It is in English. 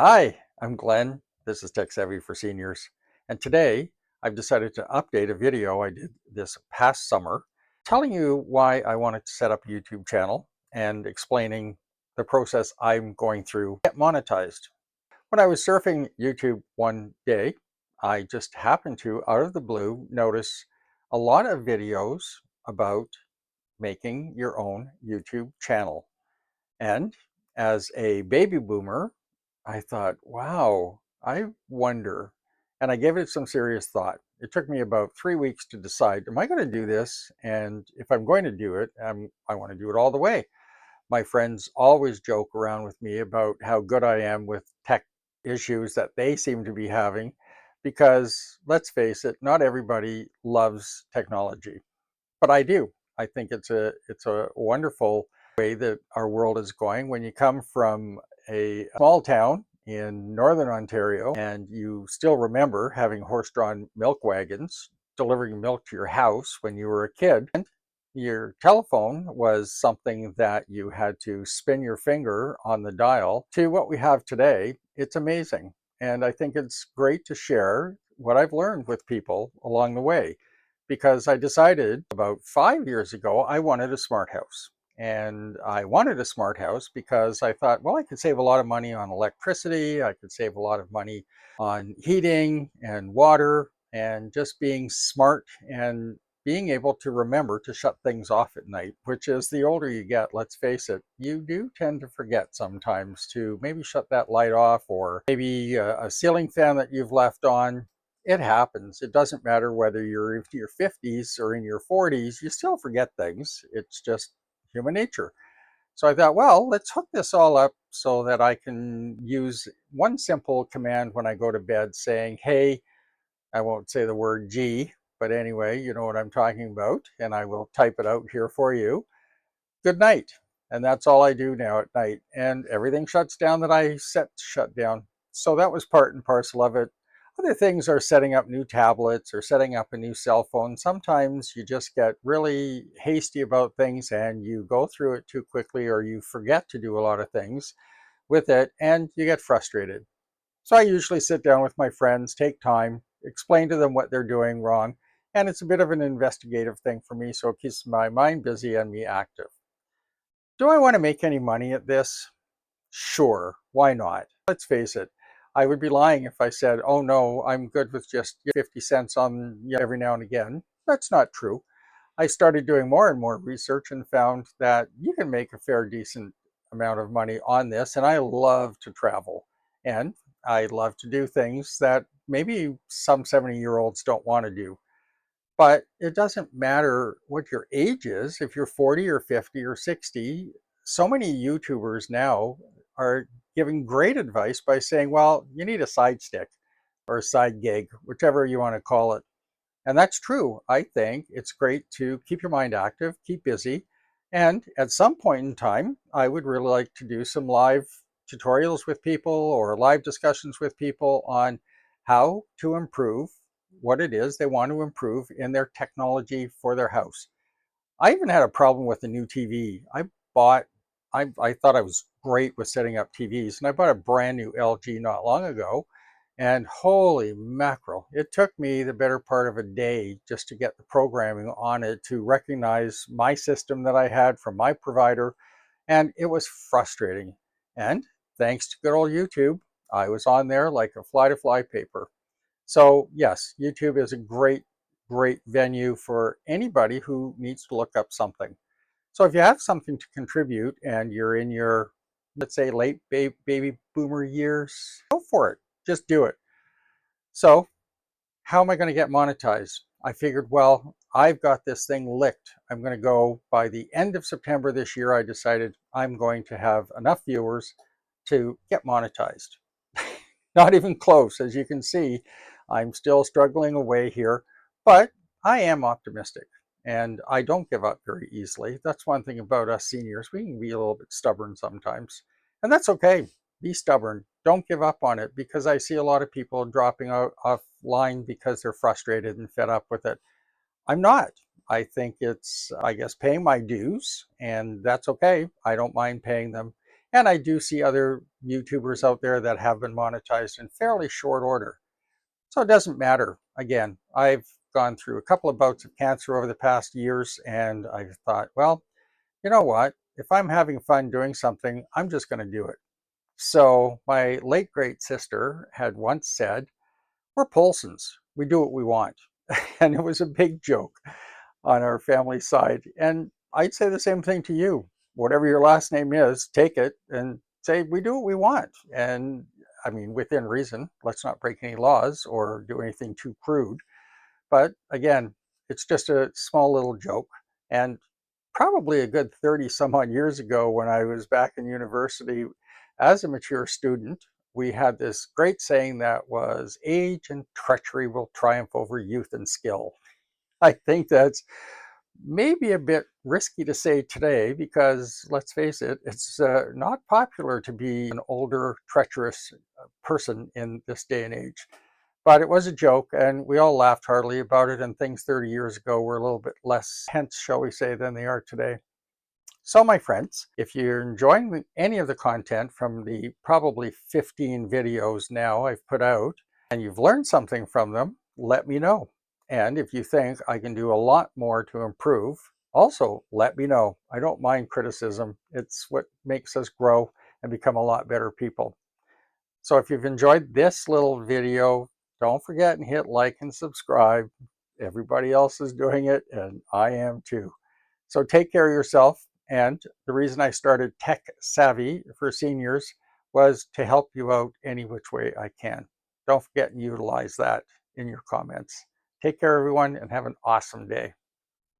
Hi, I'm Glenn. This is Tech Savvy for Seniors. And today I've decided to update a video I did this past summer telling you why I wanted to set up a YouTube channel and explaining the process I'm going through to get monetized. When I was surfing YouTube one day, I just happened to, out of the blue, notice a lot of videos about making your own YouTube channel. And as a baby boomer, I thought, wow, I wonder. And I gave it some serious thought. It took me about 3 weeks to decide, am I going to do this? And if I'm going to do it, I want to do it all the way. My friends always joke around with me about how good I am with tech issues that they seem to be having, because let's face it, not everybody loves technology, but I do. I think it's a wonderful way that our world is going. When you come from a small town in northern Ontario and you still remember having horse-drawn milk wagons delivering milk to your house when you were a kid, and your telephone was something that you had to spin your finger on the dial, to what we have today, it's amazing. And I think it's great to share what I've learned with people along the way, because I decided about 5 years ago I wanted a smart house. And I wanted a smart house because I thought, well, I could save a lot of money on electricity, I could save a lot of money on heating and water, and just being smart and being able to remember to shut things off at night, which is, the older you get, let's face it, you do tend to forget sometimes to maybe shut that light off, or maybe a ceiling fan that you've left on. It happens. It doesn't matter whether you're in your 50s or in your 40s, you still forget things. It's just human nature. So I thought, well, let's hook this all up so that I can use one simple command when I go to bed saying, hey, I won't say the word G, but anyway, you know what I'm talking about, and I will type it out here for you. Good night. And that's all I do now at night. And everything shuts down that I set to shut down. So that was part and parcel of it. Other things are setting up new tablets or setting up a new cell phone. Sometimes you just get really hasty about things and you go through it too quickly, or you forget to do a lot of things with it and you get frustrated. So I usually sit down with my friends, take time, explain to them what they're doing wrong. And it's a bit of an investigative thing for me, so it keeps my mind busy and me active. Do I want to make any money at this? Sure, why not? Let's face it, I would be lying if I said, oh no, I'm good with just 50 cents on every now and again. That's not true. I started doing more and more research and found that you can make a fair decent amount of money on this. And I love to travel. And I love to do things that maybe some 70-year-olds don't want to do. But it doesn't matter what your age is. If you're 40 or 50 or 60, so many YouTubers now are giving great advice by saying, well, you need a side stick or a side gig, whichever you want to call it. And that's true. I think it's great to keep your mind active, keep busy. And at some point in time, I would really like to do some live tutorials with people or live discussions with people on how to improve what it is they want to improve in their technology for their house. I even had a problem with the new TV. Bought, I thought I was great with setting up TVs, and I bought a brand new LG not long ago. And holy mackerel, it took me the better part of a day just to get the programming on it to recognize my system that I had from my provider. And it was frustrating. And thanks to good old YouTube, I was on there like a fly to fly paper. So yes, YouTube is a great venue for anybody who needs to look up something. So if you have something to contribute and you're in your, let's say, late baby boomer years, go for it. Just do it. So how am I going to get monetized? I figured, well, I've got this thing licked. I'm going to go by the end of September this year. I decided I'm going to have enough viewers to get monetized. Not even close. As you can see, I'm still struggling away here, but I am optimistic and I don't give up very easily. That's one thing about us seniors. We can be a little bit stubborn sometimes, and that's okay. Be stubborn. Don't give up on it, because I see a lot of people dropping out offline because they're frustrated and fed up with it. I'm not. I think it's, I guess, paying my dues, and that's okay. I don't mind paying them. And I do see other YouTubers out there that have been monetized in fairly short order. So it doesn't matter. Again, I've gone through a couple of bouts of cancer over the past years, and I've thought, well, you know what? If I'm having fun doing something, I'm just going to do it. So my late great sister had once said, we're Polsons. We do what we want. And it was a big joke on our family side. And I'd say the same thing to you. Whatever your last name is, take it and say, we do what we want. And I mean, within reason, let's not break any laws or do anything too crude. But again, it's just a small little joke. And probably a good 30 some odd years ago, when I was back in university as a mature student, we had this great saying that was, age and treachery will triumph over youth and skill. I think that's maybe a bit risky to say today because, let's face it, it's not popular to be an older, treacherous person in this day and age. But it was a joke, and we all laughed heartily about it, and things 30 years ago were a little bit less tense, shall we say, than they are today. So, my friends, if you're enjoying any of the content from the probably 15 videos now I've put out, and you've learned something from them, let me know. And if you think I can do a lot more to improve, also let me know. I don't mind criticism. It's what makes us grow and become a lot better people. So if you've enjoyed this little video, don't forget and hit like and subscribe. Everybody else is doing it, and I am too. So take care of yourself. And the reason I started Tech Savvy for Seniors was to help you out any which way I can. Don't forget and utilize that in your comments. Take care, everyone, and have an awesome day.